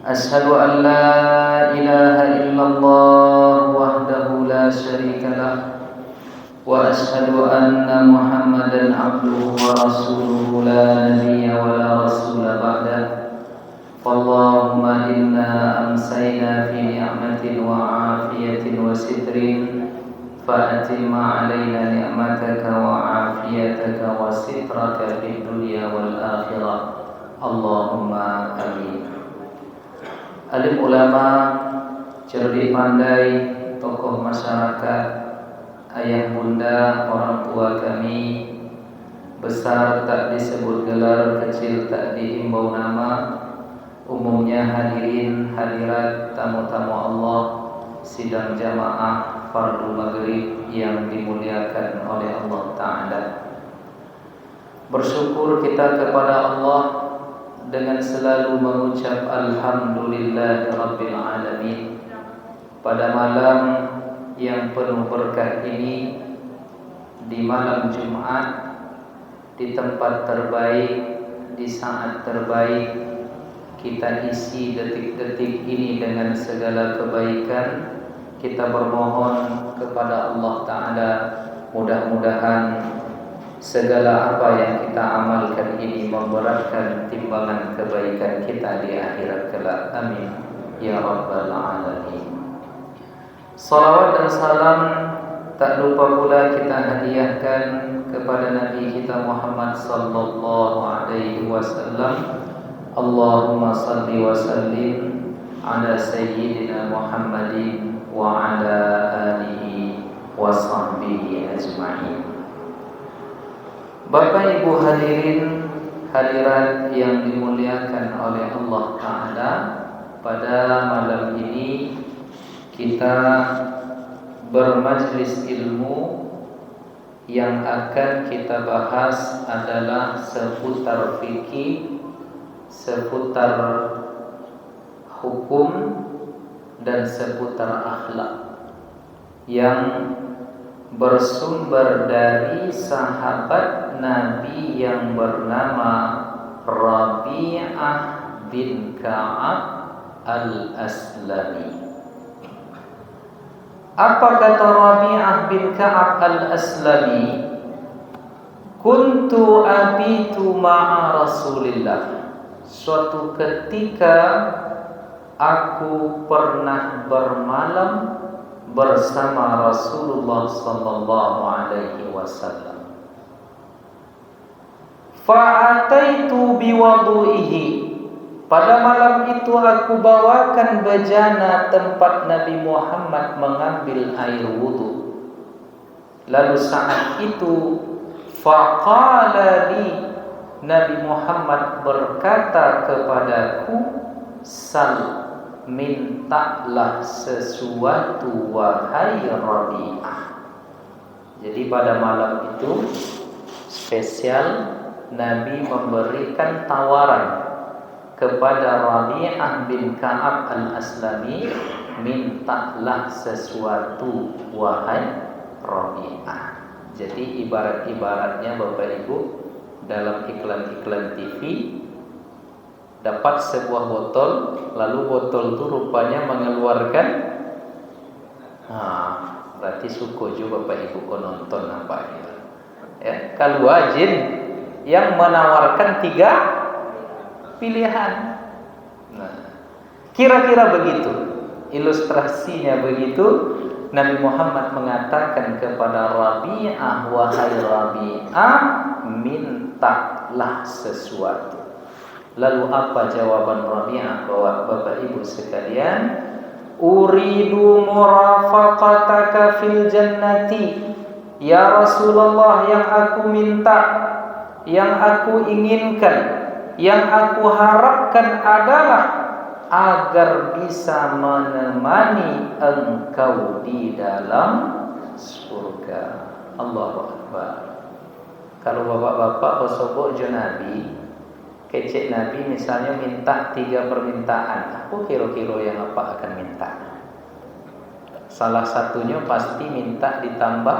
أشهد أن لا إله إلا الله وحده لا شريك له وأشهد أن محمدا عبده ورسوله لا نبي ولا رسول بعده فاللهم إنا أمسينا في نعمة وعافية وستر فأتم علينا نعمتك وعافيتك وسترك في الدنيا والآخرة اللهم آمين. Alim ulama, cerdik pandai, tokoh masyarakat, ayah bunda, orang tua kami, besar tak disebut gelar, kecil tak dihimbau nama, umumnya hadirin hadirat tamu-tamu Allah, sidang jamaah fardu maghrib yang dimuliakan oleh Allah Ta'ala. Bersyukur kita kepada Allah dengan selalu mengucap Alhamdulillah Rabbil Alamin. Pada malam yang penuh berkah ini, di malam Jumat, di tempat terbaik, di saat terbaik, kita isi detik-detik ini dengan segala kebaikan. Kita bermohon kepada Allah Ta'ala, mudah-mudahan segala apa yang kita amalkan ini memberatkan timbangan kebaikan kita di akhirat kelak. Amin ya rabbal alamin. Salawat dan salam tak lupa pula kita hadiahkan kepada Nabi kita Muhammad sallallahu alaihi wasallam. Allahumma salli wa sallim ala sayyidina Muhammadin wa ala alihi wa sahbihi ajma'in. Bapak Ibu hadirin hadirat yang dimuliakan oleh Allah Ta'ala, pada malam ini kita bermajlis ilmu. Yang akan kita bahas adalah seputar fikih, seputar hukum, dan seputar akhlak yang bersumber dari sahabat Nabi yang bernama Rabi'ah bin Ka'ab al-Aslami. Apa kata Rabi'ah bin Ka'ab al-Aslami? Kuntu abitu ma'a Rasulillah. Suatu ketika aku pernah bermalam bersama Rasulullah sallallahu alaihi wasallam. Fa'ataitu biwudu'ihi. Pada malam itu aku bawakan bejana tempat Nabi Muhammad mengambil air wudu. Lalu saat itu faqala li, Nabi Muhammad berkata kepadaku, sal, mintalah sesuatu wahai Rabi'ah. Jadi pada malam itu spesial Nabi memberikan tawaran kepada Rabi'ah bin Ka'ab al-Aslami, mintalah sesuatu wahai Rabi'ah. Jadi ibarat-ibaratnya Bapak Ibu, dalam iklan-iklan TV dapat sebuah botol, lalu botol itu rupanya mengeluarkan, berarti suko juga Bapak Ibu nonton apa ya, kalau jin yang menawarkan 3 pilihan. Nah, kira-kira begitu ilustrasinya. Begitu Nabi Muhammad mengatakan kepada Rabi'ah, wahai Rabi'ah, mintalah sesuatu. Lalu apa jawaban Rabi'ah? Bahwa Bapak Ibu sekalian, uridu murafaqataka fil jannati. Ya Rasulullah, yang aku minta, yang aku inginkan, yang aku harapkan adalah agar bisa menemani engkau di dalam surga. Allahu Akbar. Kalau bapak-bapak bersobok je Nabi, kecek Nabi misalnya minta 3 permintaan, aku kira-kira yang apa akan minta? Salah satunya pasti minta ditambah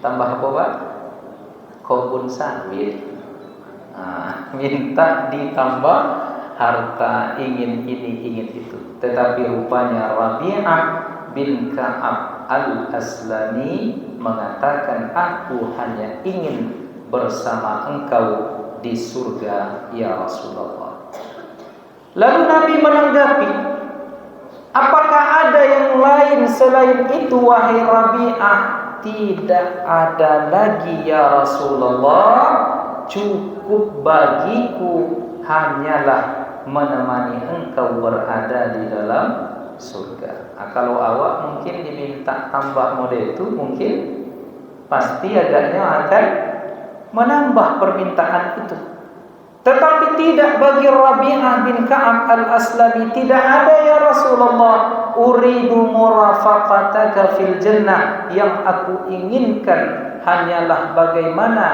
tambah apa Pak? Kebun sawit. minta ditambah harta, ingin ini, ingin itu. Tetapi rupanya Rabi'ah bin Ka'ab al-Aslami mengatakan, aku hanya ingin bersama engkau di surga ya Rasulullah. Lalu Nabi menanggapi, apakah ada yang lain selain itu wahai Rabi'ah? Tidak ada lagi ya Rasulullah, cukup bagiku hanyalah menemani engkau berada di dalam surga. Nah, kalau awak mungkin diminta tambah model itu, mungkin pasti agaknya akan menambah permintaan itu. Tetapi tidak bagi Rabi'ah bin Ka'ab al-Aslami. Tidak ada ya Rasulullah, uridu murafaqataka fil jannah. Yang aku inginkan hanyalah bagaimana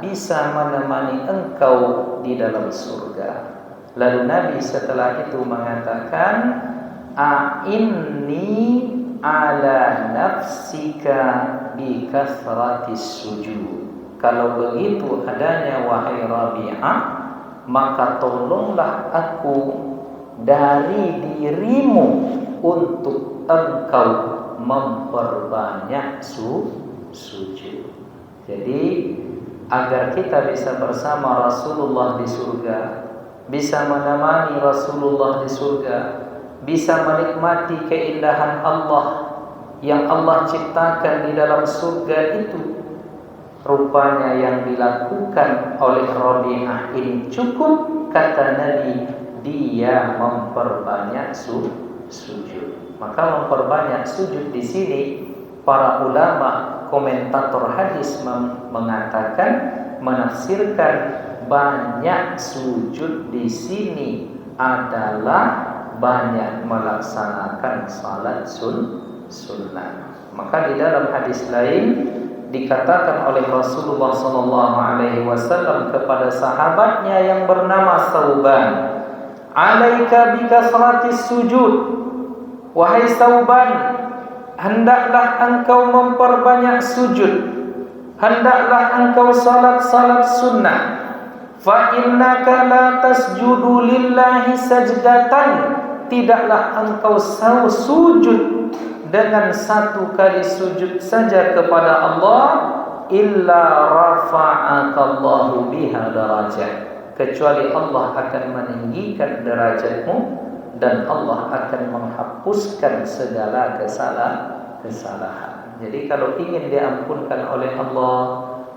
bisa menemani engkau di dalam surga. Lalu Nabi setelah itu mengatakan, a'inni ala nafsika bi kathratis sujud. Kalau begitu adanya wahai Rabi'ah, maka tolonglah aku dari dirimu untuk engkau memperbanyak sujud. Jadi agar kita bisa bersama Rasulullah di surga, bisa menemani Rasulullah di surga, bisa menikmati keindahan Allah yang Allah ciptakan di dalam surga itu, rupanya yang dilakukan oleh Rabi'ah ini cukup, kata Nabi, dia memperbanyak sujud. Maka memperbanyak sujud di sini, para ulama komentator hadis mengatakan, menafsirkan banyak sujud di sini adalah banyak melaksanakan salat sunnah. Maka di dalam hadis lain dikatakan oleh Rasulullah SAW kepada sahabatnya yang bernama Thauban, alaika bikasratis sujud, wahai Thauban, hendaklah engkau memperbanyak sujud, hendaklah engkau salat sunnah. Fa innaka la tasjudu lillahi sajdatan, tidaklah engkau sujud dengan satu kali sujud saja kepada Allah, illa rafa'akallahu biha darajah, kecuali Allah akan meninggikan derajatmu dan Allah akan menghapuskan segala kesalahan. Jadi kalau ingin diampunkan oleh Allah,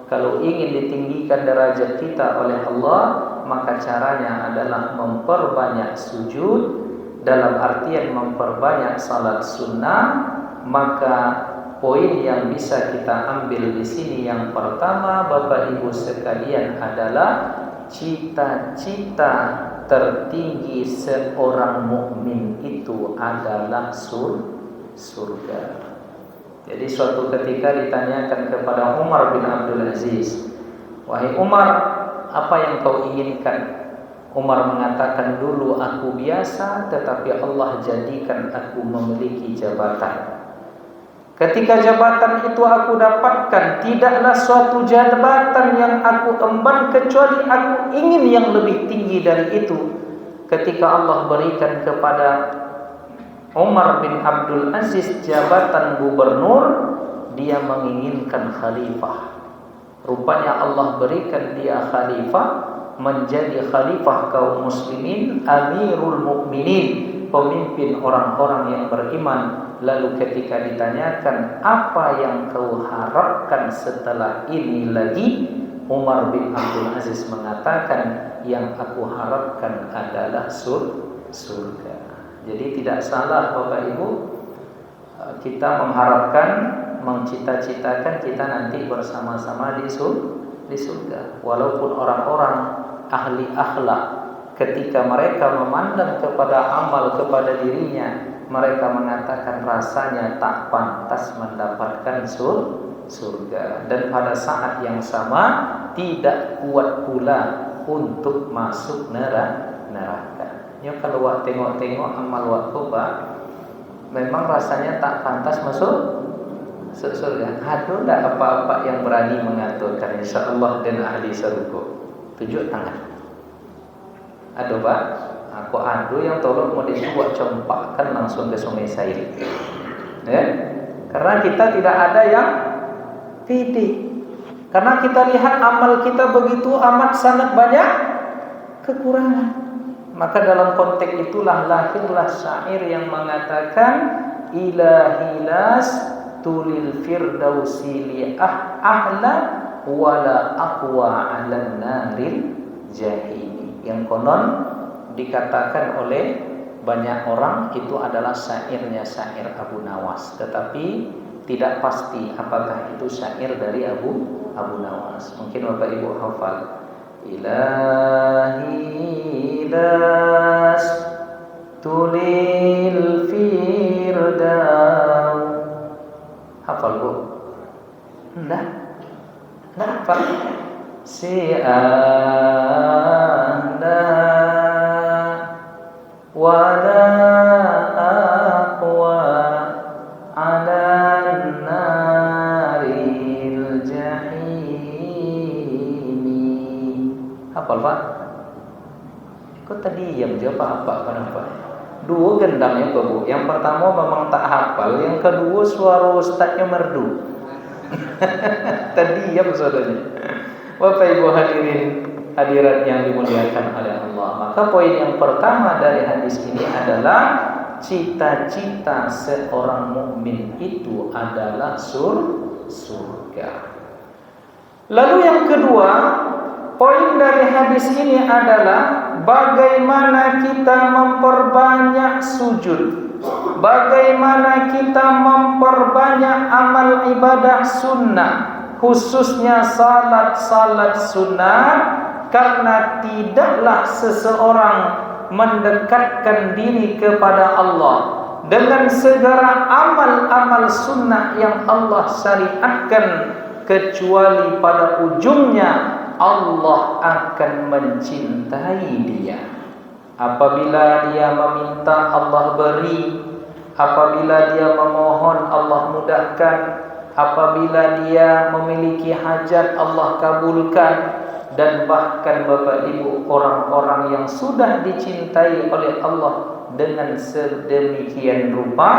kalau ingin ditinggikan derajat kita oleh Allah, maka caranya adalah memperbanyak sujud. Dalam artian memperbanyak salat sunnah. Maka poin yang bisa kita ambil di sini yang pertama, Bapak Ibu sekalian, adalah cita-cita tertinggi seorang mukmin itu adalah surga. Jadi suatu ketika ditanyakan kepada Umar bin Abdul Aziz, wahai Umar, apa yang kau inginkan? Umar mengatakan, dulu aku biasa, tetapi Allah jadikan aku memiliki jabatan. Ketika jabatan itu aku dapatkan, tidaklah suatu jabatan yang aku emban kecuali aku ingin yang lebih tinggi dari itu. Ketika Allah berikan kepada Umar bin Abdul Aziz jabatan gubernur, dia menginginkan khalifah. Rupanya Allah berikan dia khalifah, menjadi khalifah kaum muslimin, amirul mukminin, pemimpin orang-orang yang beriman. Lalu ketika ditanyakan, apa yang kau harapkan setelah ini lagi? Umar bin Abdul Aziz mengatakan, yang aku harapkan adalah surga. Jadi tidak salah Bapak Ibu, kita mengharapkan, mencita-citakan kita nanti bersama-sama di surga. Walaupun orang-orang ahli akhlak ketika mereka memandang kepada amal kepada dirinya, mereka mengatakan rasanya tak pantas mendapatkan surga, dan pada saat yang sama tidak kuat pula untuk masuk neraka. Ya, kalau wak tengok-tengok amal wak toba, memang rasanya tak pantas masuk surga. Ada tak apa-apa yang berani mengaturkan insyaallah dan ahli surga? Tunjuk tangan. Aduh Pak, aku adu yang tolong mau dibuat campakkan langsung ke Sungai Said. Ya? Karena kita tidak ada yang pede. Karena kita lihat amal kita begitu amat sangat banyak kekurangan. Maka dalam konteks itulah lahirlah syair yang mengatakan ilahilas tulil firdausi li ahla wala aqwa 'alan naril jahim. Yang konon dikatakan oleh banyak orang itu adalah syairnya syair Abu Nawas, tetapi tidak pasti apakah itu syair dari Abu Nawas. Mungkin Bapak Ibu hafal. Ilahi las tulil firdaus. Hafal Bu? Enggak hafal. Si'ana wala aqwa 'alan naril jahimi. Hafal Pak? Kok tadi diam jawab apa? Kenapa? Dua gendangnya Bu. Yang pertama memang tak hafal, yang kedua suara ustaznya merdu. Tadi diam saudaranya. Bapak Ibu hadirat yang dimuliakan oleh Allah. Maka poin yang pertama dari hadis ini adalah cita-cita seorang mukmin itu adalah surga. Lalu yang kedua, poin dari hadis ini adalah bagaimana kita memperbanyak sujud, bagaimana kita memperbanyak amal ibadah sunnah, khususnya salat sunat, karena tidaklah seseorang mendekatkan diri kepada Allah dengan segala amal-amal sunnah yang Allah syariatkan kecuali pada ujungnya Allah akan mencintai dia. Apabila dia meminta Allah beri, apabila dia memohon Allah mudahkan, apabila dia memiliki hajat Allah kabulkan. Dan bahkan Bapak Ibu, orang-orang yang sudah dicintai oleh Allah dengan sedemikian rupa,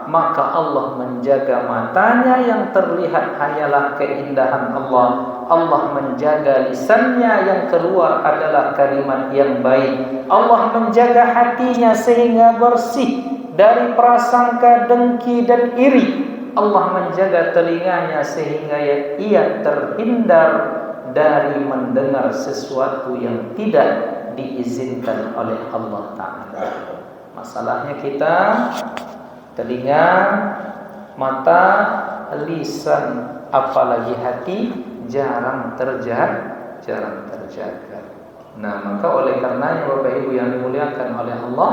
maka Allah menjaga matanya yang terlihat hanyalah keindahan Allah. Allah menjaga lisannya yang keluar adalah kalimat yang baik. Allah menjaga hatinya sehingga bersih dari prasangka dengki dan iri. Allah menjaga telinganya sehingga ia terhindar dari mendengar sesuatu yang tidak diizinkan oleh Allah Ta'ala. Masalahnya kita telinga, mata, lisan, apalagi hati jarang terjaga. Nah, maka oleh karenanya Bapak Ibu yang dimuliakan oleh Allah,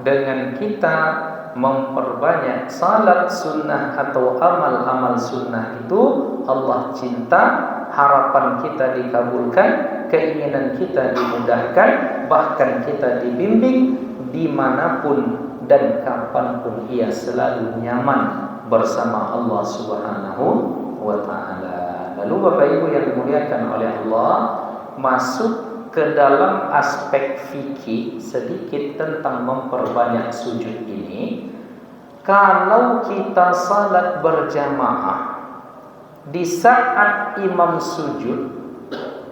dengan kita memperbanyak salat sunnah atau amal-amal sunnah itu, Allah cinta, harapan kita dikabulkan, keinginan kita dimudahkan, bahkan kita dibimbing dimanapun dan kapanpun ia selalu nyaman bersama Allah Subhanahu wa Ta'ala. Lalu Bapak Ibu yang dimuliakan oleh Allah, masuk ke dalam aspek fikih sedikit tentang memperbanyak sujud ini. Kalau kita salat berjamaah, di saat imam sujud,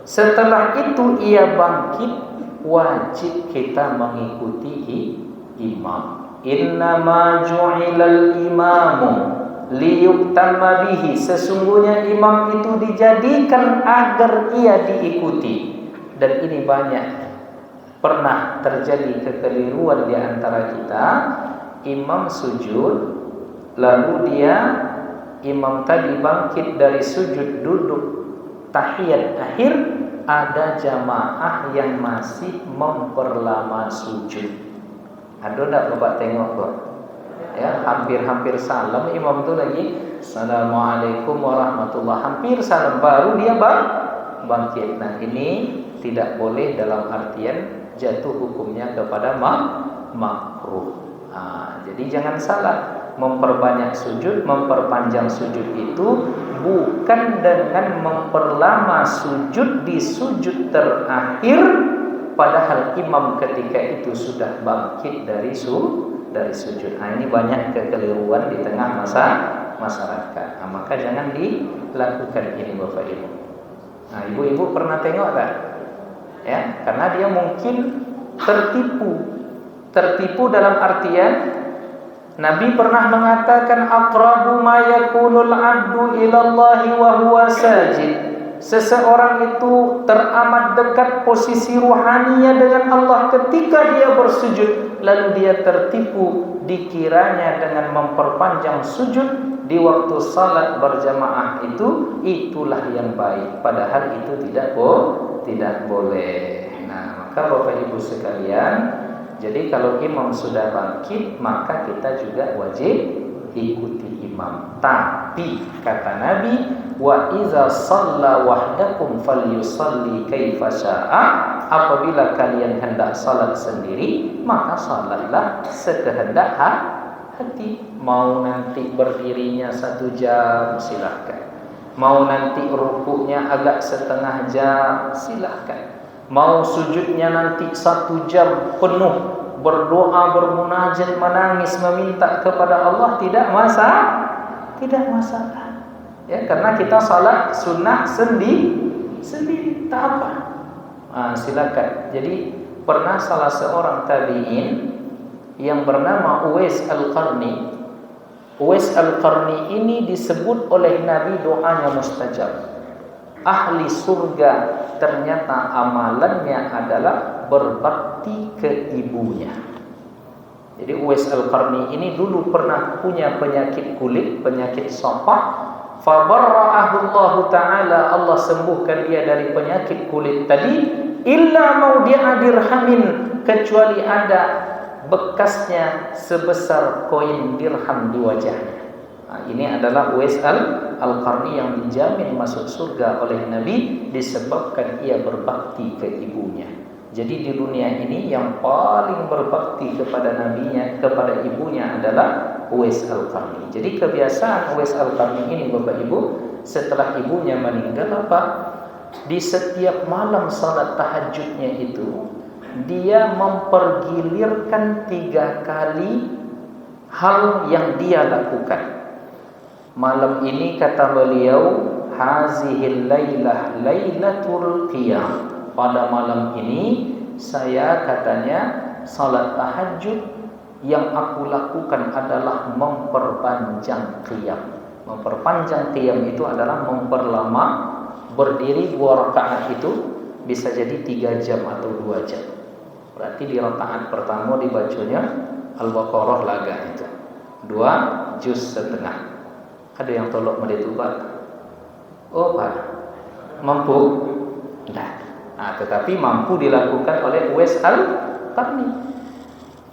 setelah itu ia bangkit, wajib kita mengikuti imam. Innama ju'ilal imamu liyuktama bihi. Sesungguhnya imam itu dijadikan agar ia diikuti. Dan ini banyak pernah terjadi kekeliruan di antara kita. Imam sujud, lalu imam tadi bangkit dari sujud, duduk tahiyat akhir, ada jamaah yang masih memperlama sujud. Ada tak Bapak tengok Pak? Ya, hampir salam, imam itu lagi Assalamualaikum warahmatullahi, hampir salam, baru dia bangkit. Nah, ini tidak boleh dalam artian jatuh hukumnya kepada makruh. Jadi jangan salah, memperbanyak sujud, memperpanjang sujud itu bukan dengan memperlama sujud di sujud terakhir, padahal imam ketika itu sudah bangkit dari sujud. Nah, ini banyak kekeliruan di tengah masyarakat. Nah, maka jangan dilakukan ini Bapak Ibu. Nah, ibu-ibu pernah tengok tak? Ya, karena dia mungkin tertipu dalam artian Nabi pernah mengatakan aqrabu ma yakunul 'abdu ilallahi wa huwa sajid. Seseorang itu teramat dekat posisi ruhaninya dengan Allah ketika dia bersujud, lalu dia tertipu dikiranya dengan memperpanjang sujud di waktu salat berjamaah itulah yang baik, padahal itu tidak boleh. Nah, maka Bapak Ibu sekalian, jadi kalau imam sudah bangkit, maka kita juga wajib ikuti imam. Tapi kata Nabi, wa iza shalla wahdakum falyusalli kaifa syaa. Apabila kalian hendak salat sendiri, maka salatlah sekehendak hati. Mau nanti berdirinya 1 jam, silahkan. Mau nanti rukuknya agak setengah jam, silahkan. Mau sujudnya nanti 1 jam penuh, berdoa, bermunajat, menangis, meminta kepada Allah, tidak masalah. Ya, karena kita salat sunnah sendiri, tak apa. Silakan. Jadi pernah salah seorang tabi'in yang bernama Uwais Al-Qarni. Uwais Al-Qarni ini disebut oleh Nabi doanya mustajab. Ahli surga, ternyata amalannya adalah berbakti ke ibunya. Jadi Uwais Al-Qarni ini dulu pernah punya penyakit kulit, penyakit sopak. Fabarra'ahu Allah Ta'ala, Allah sembuhkan dia dari penyakit kulit tadi. Illa maudi'a dirhamin, kecuali ada bekasnya sebesar koin dirham di wajahnya. Nah, ini adalah Uwais Al-Qarni yang dijamin masuk surga oleh Nabi disebabkan ia berbakti ke ibunya. Jadi di dunia ini yang paling berbakti kepada nabinya, kepada ibunya adalah Uwais Al-Qarni. Jadi kebiasaan Uwais Al-Qarni ini Bapak Ibu, setelah ibunya meninggal di setiap malam salat tahajudnya itu, dia mempergilirkan 3 kali hal yang dia lakukan. Malam ini kata beliau, hazihil lailah lailatul qiyam. Pada malam ini saya katanya salat tahajud, yang aku lakukan adalah memperpanjang qiyam. Memperpanjang qiyam itu adalah memperlama berdiri 2 rakaat itu bisa jadi 3 jam atau 2 jam. Berarti di rakaat pertama dibacanya Al-Baqarah laga itu 2 juz setengah. Ada yang tolok menditu Pak? Oh Pak, mampu? Tidak. Nah, tetapi mampu dilakukan oleh Uwais Al-Qarni.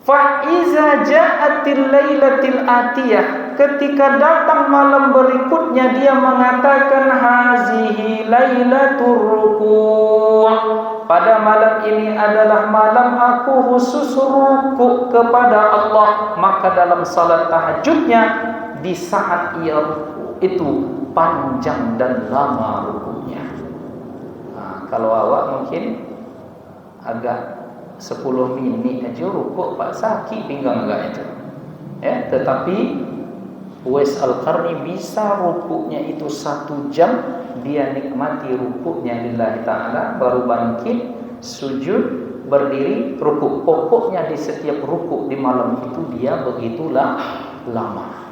Fa iza ja'atil lailatil atiyah, ketika datang malam berikutnya dia mengatakan hazihi lailatur ruku'. Pada malam ini adalah malam aku khusus ruku' kepada Allah. Maka dalam salat tahajudnya, di saat ia ruku' itu panjang dan lama ruku'nya. Kalau awak mungkin agak 10 menit aja rukuk Pak, sakit pinggang agak itu. Ya, tetapi Uwais Al-Qarni bisa rukuknya itu 1 jam, dia nikmati rukuknya lillahi ta'ala, baru bangkit, sujud, berdiri, rukuk. Pokoknya di setiap rukuk di malam itu dia begitulah lama.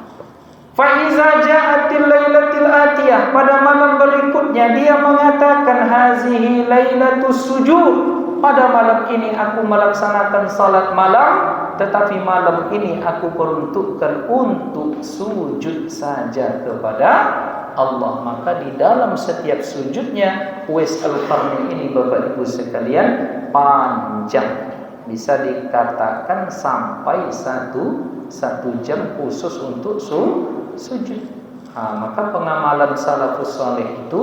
Faiza ja'atil lailatil atiyah, pada malam berikutnya dia mengatakan hazihi lailatus sujud. Pada malam ini aku melaksanakan salat malam, tetapi malam ini aku peruntukkan untuk sujud saja kepada Allah. Maka di dalam setiap sujudnya Uwais Al-Qarni ini Bapak Ibu sekalian panjang. Bisa dikatakan sampai 1 jam khusus untuk sujud. Maka pengamalan salafus saleh itu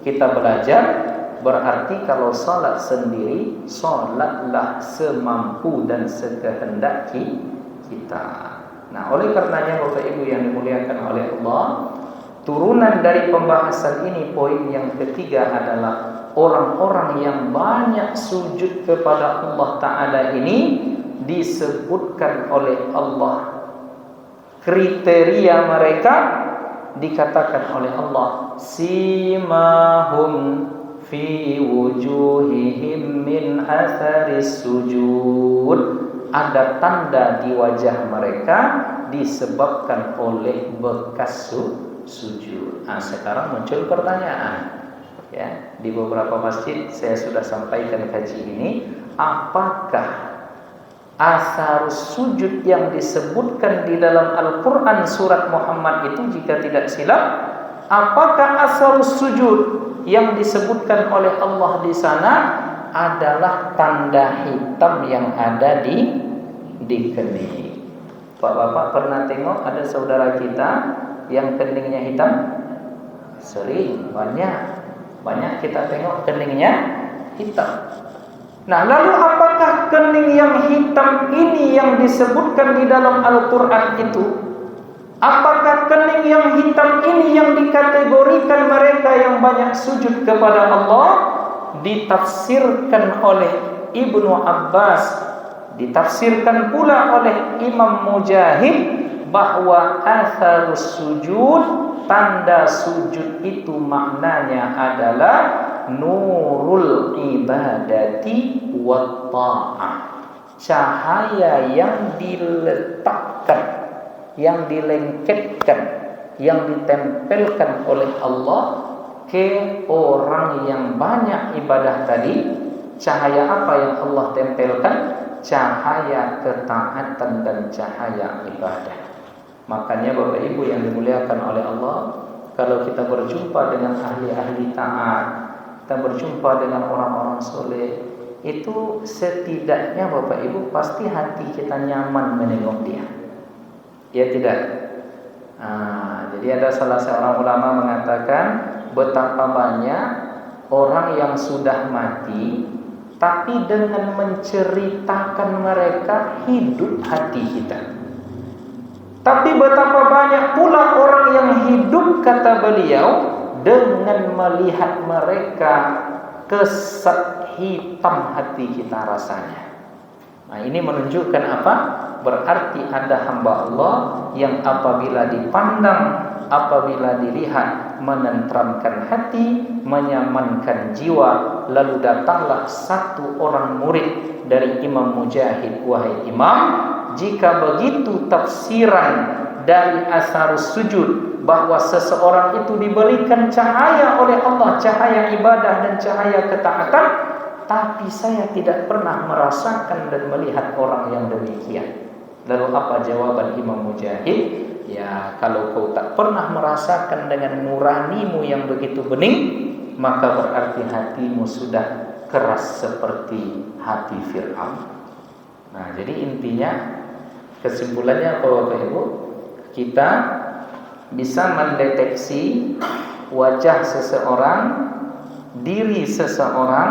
kita belajar, berarti kalau salat sendiri, salatlah semampu dan sekehendak kita. Nah, oleh karenanya Bapak Ibu yang dimuliakan oleh Allah, turunan dari pembahasan ini, poin yang ketiga adalah orang-orang yang banyak sujud kepada Allah Ta'ala ini disebutkan oleh Allah kriteria mereka, dikatakan oleh Allah simahum fi wujuhihim min atharis sujud, ada tanda di wajah mereka disebabkan oleh bekas sujud. Nah, sekarang muncul pertanyaan, ya, di beberapa masjid saya sudah sampaikan kaji ini, apakah asar sujud yang disebutkan di dalam Al-Quran surat Muhammad itu, jika tidak silap, apakah asar sujud yang disebutkan oleh Allah di sana adalah tanda hitam yang ada di kening? Bapak-bapak pernah tengok ada saudara kita yang keningnya hitam? Sering, banyak kita tengok keningnya hitam. Nah, lalu apakah kening yang hitam ini yang disebutkan di dalam Al-Quran itu? Apakah kening yang hitam ini yang dikategorikan mereka yang banyak sujud kepada Allah? Ditafsirkan oleh Ibnu Abbas, ditafsirkan pula oleh Imam Mujahid, bahwa atharus sujud, tanda sujud itu maknanya adalah nurul ibadati wa ta'ah, cahaya yang diletakkan, yang dilengketkan, yang ditempelkan oleh Allah ke orang yang banyak ibadah tadi. Cahaya apa yang Allah tempelkan? Cahaya ketaatan dan cahaya ibadah. Makanya Bapak Ibu yang dimuliakan oleh Allah, kalau kita berjumpa dengan ahli-ahli taat, kita berjumpa dengan orang-orang soleh, itu setidaknya Bapak Ibu pasti hati kita nyaman menengok dia. Ya tidak? Jadi ada salah seorang ulama mengatakan betapa banyak orang yang sudah mati, tapi dengan menceritakan mereka hidup hati kita. Tapi betapa banyak pula orang yang hidup, kata beliau, dengan melihat mereka kesat hitam hati kita rasanya. Nah, ini menunjukkan apa? Berarti ada hamba Allah yang apabila dipandang, apabila dilihat, menenteramkan hati, menyamankan jiwa. Lalu datanglah satu orang murid dari Imam Mujahid, wahai Imam, jika begitu tafsiran dari asarus sujud, bahwa seseorang itu diberikan cahaya oleh Allah, cahaya ibadah dan cahaya ketaatan, tapi saya tidak pernah merasakan dan melihat orang yang demikian. Lalu apa jawaban Imam Mujahid? Ya, kalau kau tak pernah merasakan dengan nuranimu yang begitu bening, maka berarti hatimu sudah keras seperti hati Fir'aun. Nah, jadi intinya, kesimpulannya Bapak Ibu, kita bisa mendeteksi wajah seseorang, diri seseorang,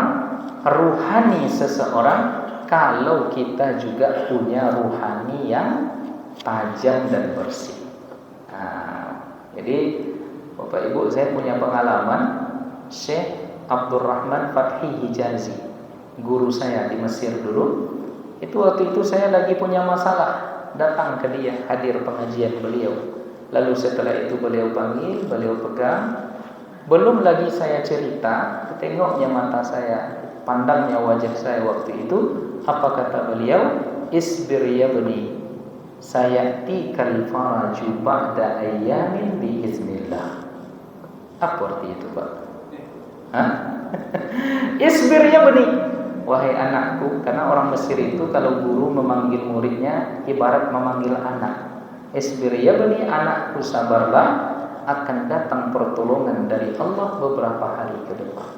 ruhani seseorang, kalau kita juga punya ruhani yang tajam dan bersih. Nah, jadi Bapak Ibu, saya punya pengalaman. Syekh Abdurrahman Fathi Hijazi, guru saya di Mesir dulu, itu waktu itu saya lagi punya masalah, datang ke dia, hadir pengajian beliau. Lalu setelah itu beliau panggil, beliau pegang. Belum lagi saya cerita, tengoknya mata saya, pandangnya wajah saya waktu itu. Apa kata beliau? Isbir ya bani, sayatikal faraju ba'da ayyamin biiznillah. Apa arti itu, Pak? Isbir ya bani, wahai anakku. Karena orang Mesir itu kalau guru memanggil muridnya ibarat memanggil anak. Isbir ya bani, anakku sabarlah, akan datang pertolongan dari Allah beberapa hari ke depan.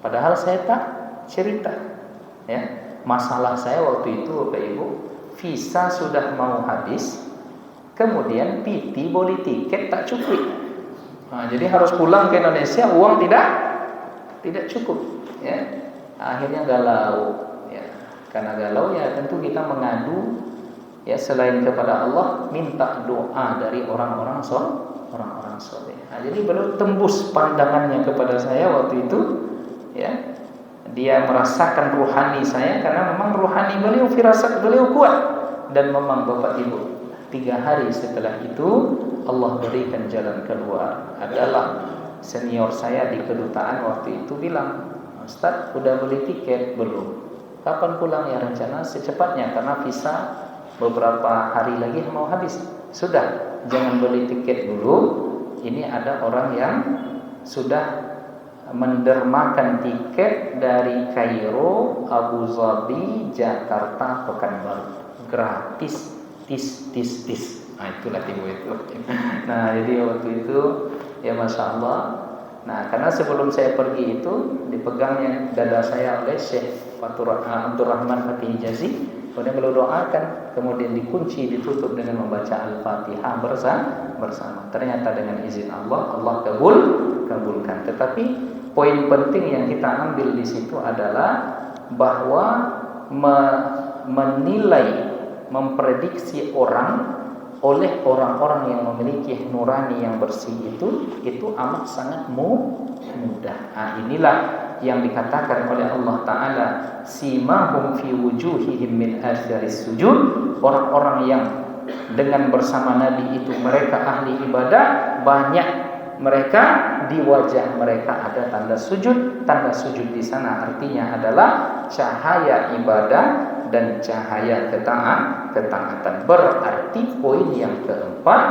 Padahal saya tak cerita, ya. Masalah saya waktu itu Bapak Ibu, visa sudah mau habis, kemudian PT beli tiket tak cukup. Nah, jadi harus pulang ke Indonesia, uang tidak cukup, ya. Akhirnya galau, ya. Karena galau, ya tentu kita mengadu, ya, selain kepada Allah, minta doa dari orang-orang soleh. Nah, jadi beliau tembus pandangannya kepada saya waktu itu, ya. Dia merasakan ruhani saya karena memang ruhani beliau, firasat beliau kuat. Dan memang Bapak Ibu, 3 hari setelah itu Allah berikan jalan keluar. Adalah senior saya di kedutaan waktu itu bilang, Ustaz, udah beli tiket belum? Kapan pulang ya? Rencana secepatnya karena visa beberapa hari lagi mau habis. Sudah, jangan beli tiket dulu. Ini ada orang yang sudah mendermakan tiket dari Kairo, Abu Dhabi, Jakarta, Pekanbaru, gratis, tis. Nah, itulah timu itu. Nah, jadi waktu itu ya Masya Allah. Nah, karena sebelum saya pergi itu dipegangnya dada saya oleh Syekh Abdurrahman Fatih Hijazi. Kemudian beliau doakan, kemudian dikunci, ditutup dengan membaca Al-Fatihah bersama. Ternyata dengan izin Allah, Allah kabulkan. Tetapi poin penting yang kita ambil di situ adalah bahwa menilai, memprediksi orang oleh orang-orang yang memiliki nurani yang bersih itu amat sangat mudah. Nah, inilah yang dikatakan oleh Allah Ta'ala, simahum fi wujuhihim min atharis sujud. Orang-orang yang dengan bersama Nabi itu mereka ahli ibadah, banyak mereka di wajah mereka ada tanda sujud. Tanda sujud di sana artinya adalah cahaya ibadah dan cahaya ketaatan. Berarti poin yang keempat,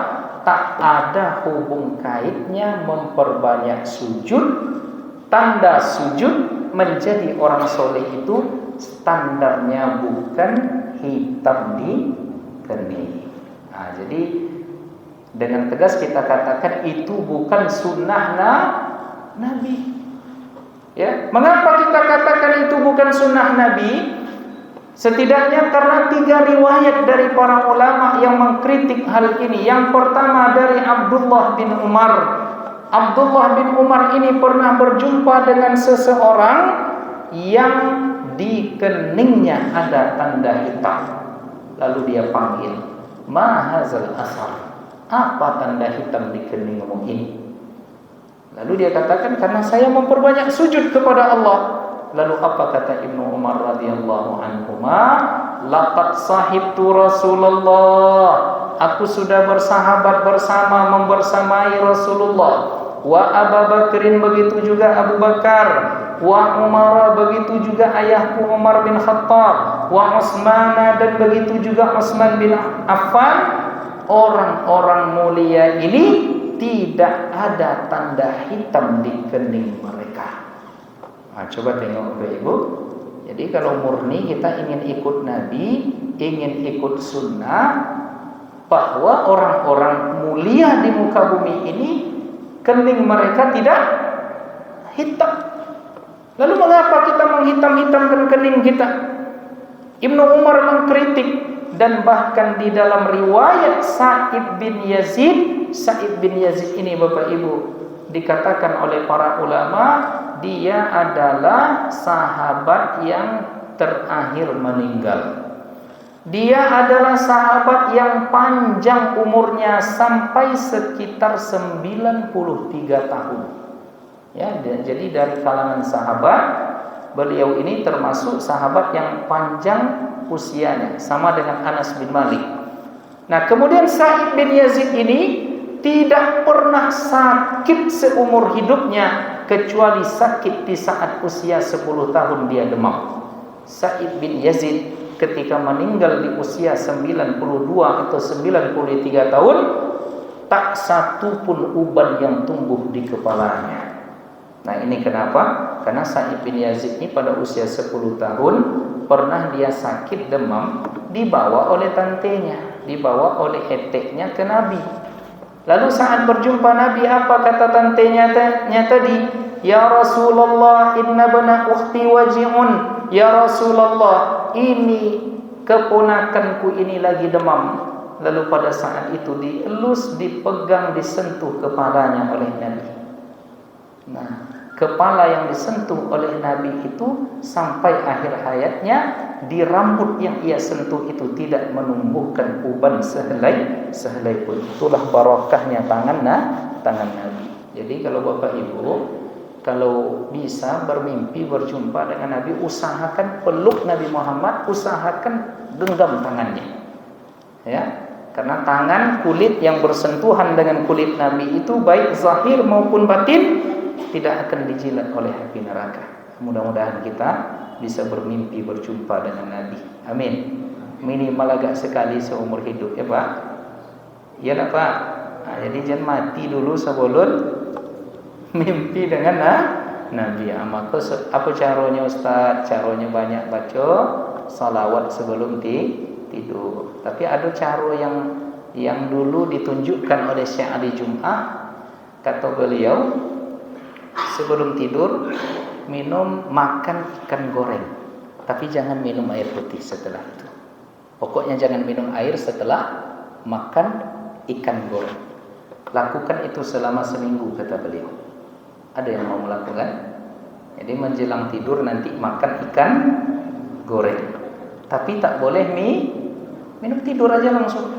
tak ada hubung kaitnya memperbanyak sujud. Tanda sujud menjadi orang soleh itu standarnya bukan hitam di kening. Nah, jadi dengan tegas kita katakan itu bukan sunnah Nabi. Ya, mengapa kita katakan itu bukan sunnah Nabi? Setidaknya karena 3 riwayat dari para ulama yang mengkritik hal ini. Yang pertama dari Abdullah bin Umar. Abdullah bin Umar ini pernah berjumpa dengan seseorang yang di keningnya ada tanda hitam. Lalu dia panggil, "Ma hazal asar?" Apa tanda hitam di keningmu ini? Lalu dia katakan, karena saya memperbanyak sujud kepada Allah. Lalu apa kata Ibnu Umar radhiyallahu anhuma? Laqad sahibtu Rasulullah. Aku sudah bersahabat membersamai Rasulullah. Wa Abu Bakrin, begitu juga Abu Bakar. Wa Umar, begitu juga ayahku Umar bin Khattab. Wa Utsman, dan begitu juga Utsman bin Affan. Orang-orang mulia ini tidak ada tanda hitam di kening mereka. Nah, coba tengok Bapak Ibu. Jadi kalau murni kita ingin ikut Nabi, ingin ikut sunnah, bahwa orang-orang mulia di muka bumi ini kening mereka tidak hitam. Lalu mengapa kita menghitam-hitamkan kening kita? Ibnu Umar mengkritik. Dan bahkan di dalam riwayat Sa'id bin Yazid ini Bapak Ibu dikatakan oleh para ulama, dia adalah sahabat yang terakhir meninggal. Dia adalah sahabat yang panjang umurnya sampai sekitar 93 tahun. Ya, jadi dari kalangan sahabat, beliau ini termasuk sahabat yang panjang usianya, sama dengan Anas bin Malik. Nah, kemudian Sa'id bin Yazid ini tidak pernah sakit seumur hidupnya, kecuali sakit di saat usia 10 tahun dia demam. Sa'id bin Yazid ketika meninggal di usia 92 atau 93 tahun, tak satu pun uban yang tumbuh di kepalanya. Nah, ini kenapa? Karena Sa'id bin Yazid ini pada usia 10 tahun pernah dia sakit demam, dibawa oleh tantenya, dibawa oleh eteknya ke Nabi. Lalu saat berjumpa Nabi, apa kata tantenya tadi? Ya Rasulullah, inna bana ukhti waji'un. Ya Rasulullah, ini keponakanku ini lagi demam. Lalu pada saat itu dielus, dipegang, disentuh kepalanya oleh Nabi. Nah, kepala yang disentuh oleh Nabi itu sampai akhir hayatnya, di rambut yang ia sentuh itu tidak menumbuhkan uban sehelai pun. Itulah barokahnya tangan Nabi. Jadi kalau Bapak Ibu kalau bisa bermimpi berjumpa dengan Nabi, usahakan peluk Nabi Muhammad, usahakan genggam tangannya. Ya, karena tangan, kulit yang bersentuhan dengan kulit Nabi itu baik zahir maupun batin tidak akan dijilat oleh api neraka. Mudah-mudahan kita bisa bermimpi berjumpa dengan Nabi. Amin. Minimal agak sekali seumur hidup, ya Pak. Ya tak Pak. Nah, jadi jangan mati dulu sebelum mimpi dengan Nabi. Maka apa caranya Ustaz? Caranya banyak baca salawat sebelum tidur. Tapi ada cara yang dulu ditunjukkan oleh Syekh Ali Jum'ah. Kata beliau, sebelum tidur makan ikan goreng. Tapi jangan minum air putih setelah itu. Pokoknya jangan minum air setelah makan ikan goreng. Lakukan itu selama seminggu, kata beliau. Ada yang mau melakukan? Jadi menjelang tidur nanti makan ikan goreng. Tapi tak boleh minum, tidur aja langsung.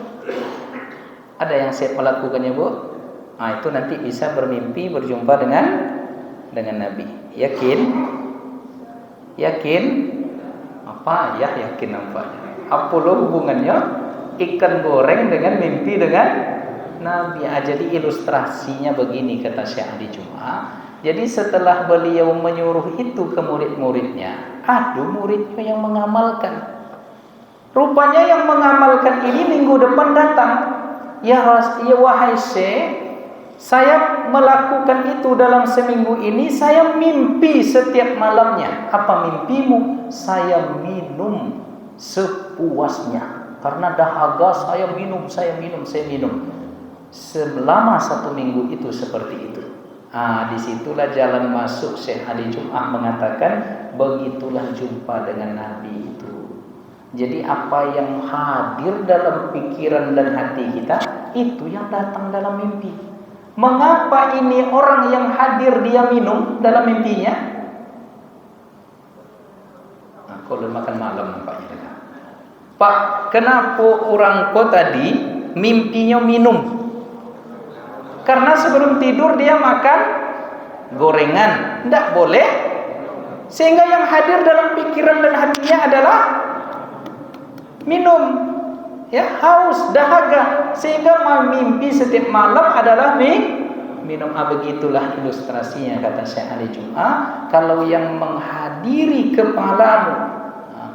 Ada yang siap melakukannya, Bu? Nah, itu nanti bisa bermimpi berjumpa dengan Nabi. Yakin? Yakin? Apa ya yakin nampaknya? Apa lo hubungannya ikan goreng dengan mimpi dengan Nabi? Jadi ilustrasinya begini, kata Syekh Ali Jum'ah. Jadi setelah beliau menyuruh itu ke murid-muridnya, ada muridnya yang mengamalkan. Rupanya yang mengamalkan ini minggu depan datang. Ya wahai Syekh, saya melakukan itu dalam seminggu ini. Saya mimpi setiap malamnya. Apa mimpimu? Saya minum sepuasnya. Karena dahaga saya minum. Selama 1 minggu itu seperti itu. Disitulah jalan masuk Syekh Ali Jum'ah mengatakan, begitulah jumpa dengan Nabi itu. Jadi apa yang hadir dalam pikiran dan hati kita, itu yang datang dalam mimpi. Mengapa ini orang yang hadir dia minum dalam mimpinya? Kalau makan malam nampaknya. Pak, kenapa orang kau tadi mimpinya minum? Karena sebelum tidur dia makan gorengan. Tidak boleh. Sehingga yang hadir dalam pikiran dan hatinya adalah minum. Ya, haus, dahaga. Sehingga mimpi setiap malam adalah minum. Begitulah ilustrasinya, kata Syekh Ali Jum'ah. Kalau yang menghadiri kepalamu,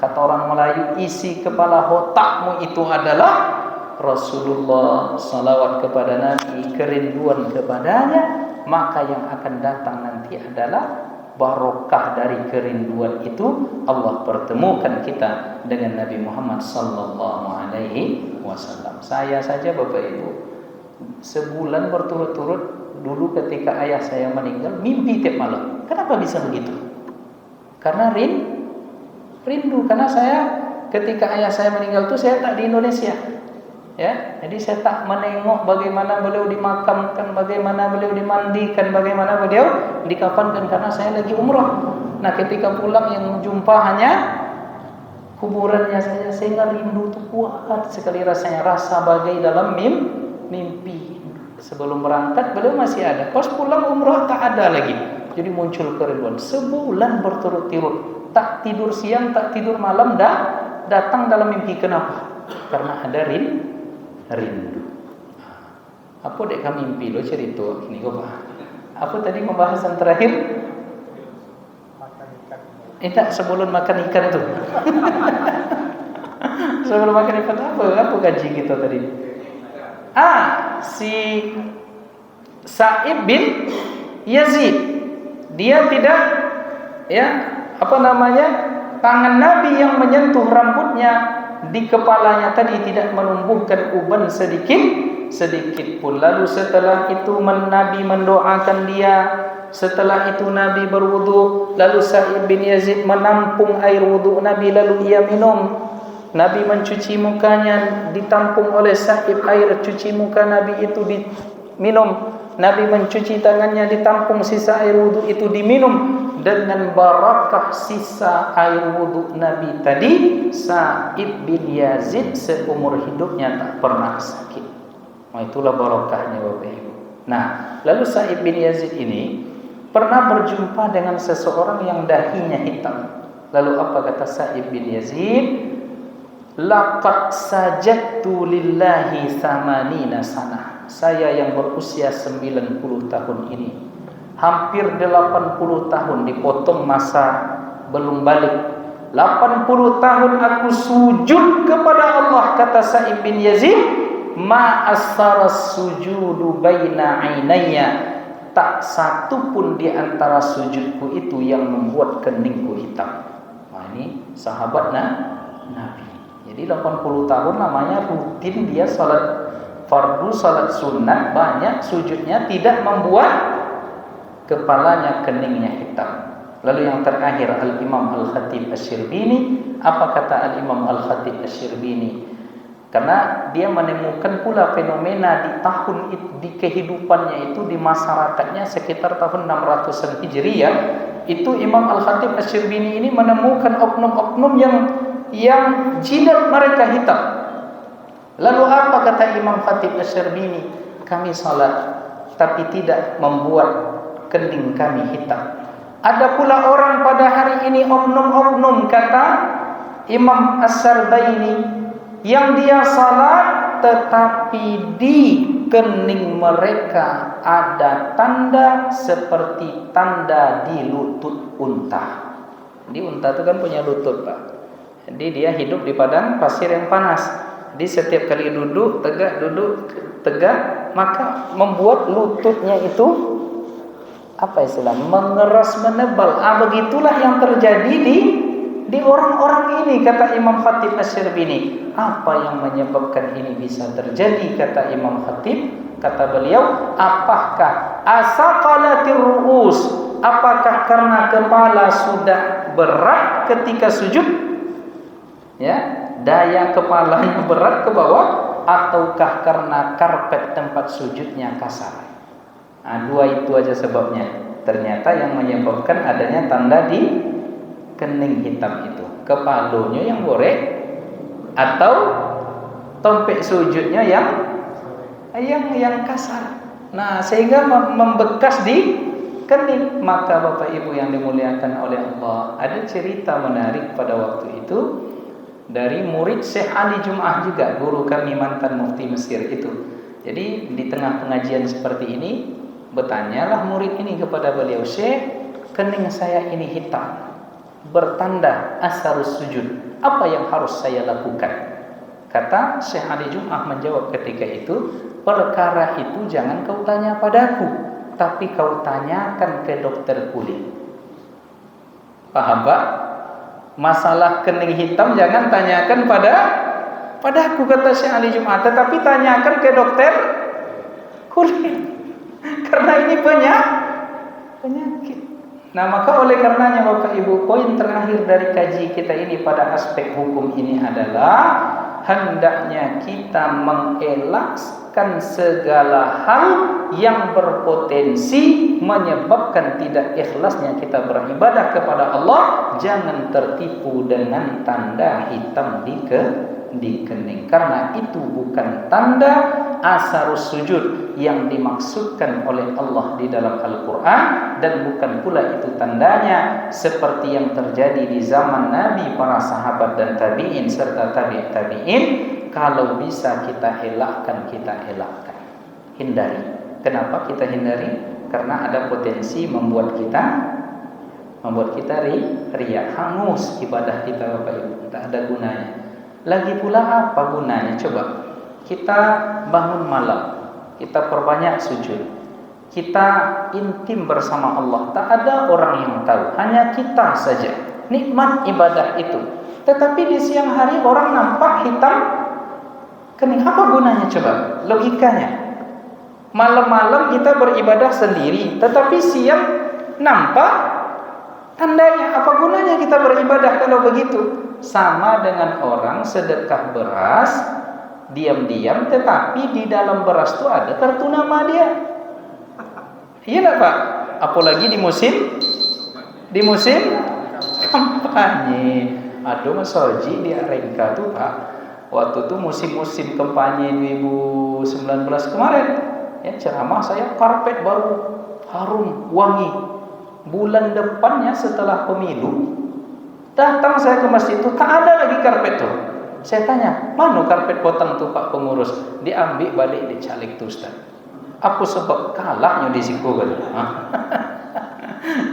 kata orang Melayu, isi kepala otakmu itu adalah Rasulullah, salawat kepada Nabi, kerinduan kepadanya, maka yang akan datang nanti adalah barokah dari kerinduan itu. Allah pertemukan kita dengan Nabi Muhammad sallallahu alaihi wasallam. Saya saja Bapak Ibu, sebulan berturut-turut dulu ketika ayah saya meninggal, mimpi tiap malam. Kenapa bisa begitu? Karena rindu. Karena saya ketika ayah saya meninggal itu saya tak di Indonesia. Ya, jadi saya tak menengok bagaimana beliau dimakamkan, bagaimana beliau dimandikan, bagaimana beliau dikafankan, karena saya lagi umrah. Nah, ketika pulang yang jumpa hanya kuburannya saja, sehingga rindu itu kuat sekali rasanya, rasa bagai dalam mimpi. Sebelum berangkat beliau masih ada, pas pulang umrah tak ada lagi. Jadi muncul kerinduan. Sebulan berturut-turut, tak tidur siang, tak tidur malam, datang dalam mimpi. Kenapa? Karena ada rindu. Apa dek kami mimpi lo cerita ini kok Pak? Apa tadi pembahasan terakhir? Makan ikan. Tak, sebelum makan ikan tuh. Sebelum makan ikan apa gaji kita tadi? Si Sa'ib bin Yazid, dia tidak tangan Nabi yang menyentuh rambutnya di kepalanya tadi tidak menumbuhkan uban sedikit pun. Lalu setelah itu Nabi mendoakan dia. Setelah itu Nabi berwudu. Lalu Sa'ib bin Yazid menampung air wudu Nabi, lalu ia minum. Nabi mencuci mukanya, ditampung oleh Sa'ib air cuci muka Nabi itu diminum. Nabi mencuci tangannya, ditampung sisa air wudu itu diminum. Dengan barakah sisa air wudu Nabi tadi, Sa'ib bin Yazid seumur hidupnya tak pernah sakit. Itulah barakahnya Bapak Ibu. Nah, lalu Sa'ib bin Yazid ini pernah berjumpa dengan seseorang yang dahinya hitam. Lalu apa kata Sa'ib bin Yazid? Laqad sajadtu lillahi thamanina sanah. Saya yang berusia 90 tahun ini, hampir 80 tahun dipotong masa belum balik. 80 tahun aku sujud kepada Allah, kata Sa'ib bin Yazid. Ma asfaras sujudu baina ainayya. Tak satu pun di antara sujudku itu yang membuat keningku hitam. Nah, ini sahabat Nabi. Jadi 80 tahun namanya rutin dia salat fardu, salat sunat, banyak sujudnya, tidak membuat kepalanya keningnya hitam. Lalu yang terakhir Al-Imam Al-Khatib Asy-Syirbini. Apa kata Al-Imam Al-Khatib Asy-Syirbini? Karena dia menemukan pula fenomena di tahun itu, di kehidupannya itu, di masyarakatnya sekitar tahun 600-an Hijriah. Itu Imam Al-Khatib Asy-Syirbini ini menemukan oknum-oknum yang jidat mereka hitam. Lalu apa kata Imam Khatib Asy-Syirbini? Kami salat tapi tidak membuat kening kami hitam. Ada pula orang pada hari ini, oknum-oknum, kata Imam As-Sarbaini, yang dia salat tetapi di kening mereka ada tanda seperti tanda di lutut unta. Di unta itu kan punya lutut, Pak. Jadi dia hidup di padang pasir yang panas. Jadi setiap kali duduk tegak, maka membuat lututnya itu apa istilah? Mengeras, menebal. Begitulah yang terjadi di orang-orang ini, kata Imam Khatib Asy-Syirbini. Apa yang menyebabkan ini bisa terjadi, kata Imam Khatib? Kata beliau, apakah asaqalatir ru'us? Apakah karena kepala sudah berat ketika sujud? Ya, daya kepalanya berat ke bawah, ataukah karena karpet tempat sujudnya kasar? Nah, dua itu aja sebabnya. Ternyata yang menyebabkan adanya tanda di kening hitam itu, kepalanya yang borek atau tompek sujudnya yang kasar. Nah, sehingga membekas di kening. Maka Bapak Ibu yang dimuliakan oleh Allah, ada cerita menarik pada waktu itu dari murid Syekh Ali Jum'ah juga, guru kami mantan mufti Mesir itu. Jadi di tengah pengajian seperti ini, bertanyalah murid ini kepada beliau, Syekh, kening saya ini hitam, bertanda asarus sujud. Apa yang harus saya lakukan? Kata Syekh Ali Jum'ah menjawab ketika itu, perkara itu jangan kau tanya padaku, tapi kau tanyakan ke dokter kulit. Paham, Pak? Masalah kening hitam jangan tanyakan padaku, kata Syekh Ali Jum'ah, tetapi tanyakan ke dokter kulit. Karena ini penyakit. Nah, maka oleh karenanya Bapak Ibu, poin terakhir dari kaji kita ini pada aspek hukum ini adalah hendaknya kita mengelakkan segala hal yang berpotensi menyebabkan tidak ikhlasnya kita beribadah kepada Allah. Jangan tertipu dengan tanda hitam di kening, karena itu bukan tanda asarus sujud yang dimaksudkan oleh Allah di dalam Al-Quran, dan bukan pula itu tandanya seperti yang terjadi di zaman Nabi, para sahabat dan tabi'in serta tabi'in. Kalau bisa kita elakkan, hindari. Kenapa kita hindari? Karena ada potensi membuat kita riya, hangus ibadah kita, Bapak Ibu, tak ada gunanya. Lagi pula apa gunanya? Coba kita bangun malam, kita perbanyak sujud, kita intim bersama Allah, tak ada orang yang tahu, hanya kita saja. Nikmat ibadah itu. Tetapi di siang hari orang nampak hitam kening, apa gunanya coba? Logikanya, malam-malam kita beribadah sendiri, tetapi siang nampak tandanya. Apa gunanya kita beribadah kalau begitu? Sama dengan orang sedekah beras diam-diam, tetapi di dalam beras itu ada kartu nama dia. Iya enggak, Pak? Apalagi di musim kampanye. Aduh, Mas Soji di Arengka tuh, Pak, waktu itu musim kampanye 2019 kemarin, ya, ceramah saya karpet baru harum wangi. bulan depannya setelah pemilu, datang saya ke masjid itu, tak ada lagi karpet tuh. Saya tanya, mana karpet potong tuh Pak Pengurus? Diambil balik, dicalik tuh Ustaz. Apa sebab kalahnya di situ kan?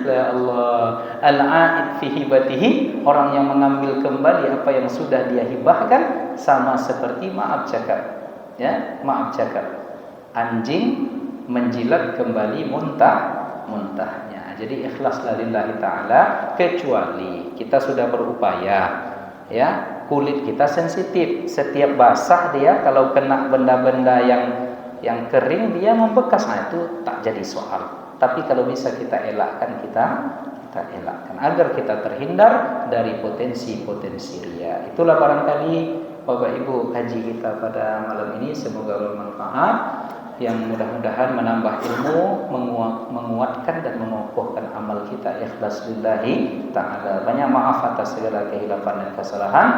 Ya Allah, al-a'id fi hibatihi, orang yang mengambil kembali apa yang sudah dia hibahkan, sama seperti maaf cakap. Ya, maaf cakap. Anjing menjilat kembali muntahnya. Jadi ikhlaslah lillahi ta'ala, kecuali kita sudah berupaya, ya, kulit kita sensitif, setiap basah dia kalau kena benda-benda yang kering dia membekas, nah itu tak jadi soal. Tapi kalau bisa kita elakkan, kita elakkan agar kita terhindar dari potensi-potensi riya. Itulah barangkali Bapak Ibu kaji kita pada malam ini, semoga bermanfaat, yang mudah-mudahan menambah ilmu, menguatkan dan mengokohkan amal kita, ikhlas lillahi ta'ala. Banyak maaf atas segala kehilafan dan kesalahan.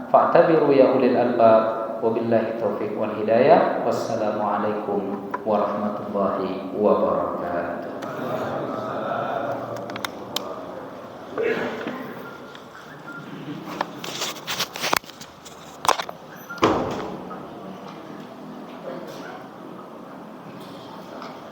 Fa'tabiru ya ulil albab. Wabillahi taufiq wal hidayah. Wassalamualaikum warahmatullahi wabarakatuh.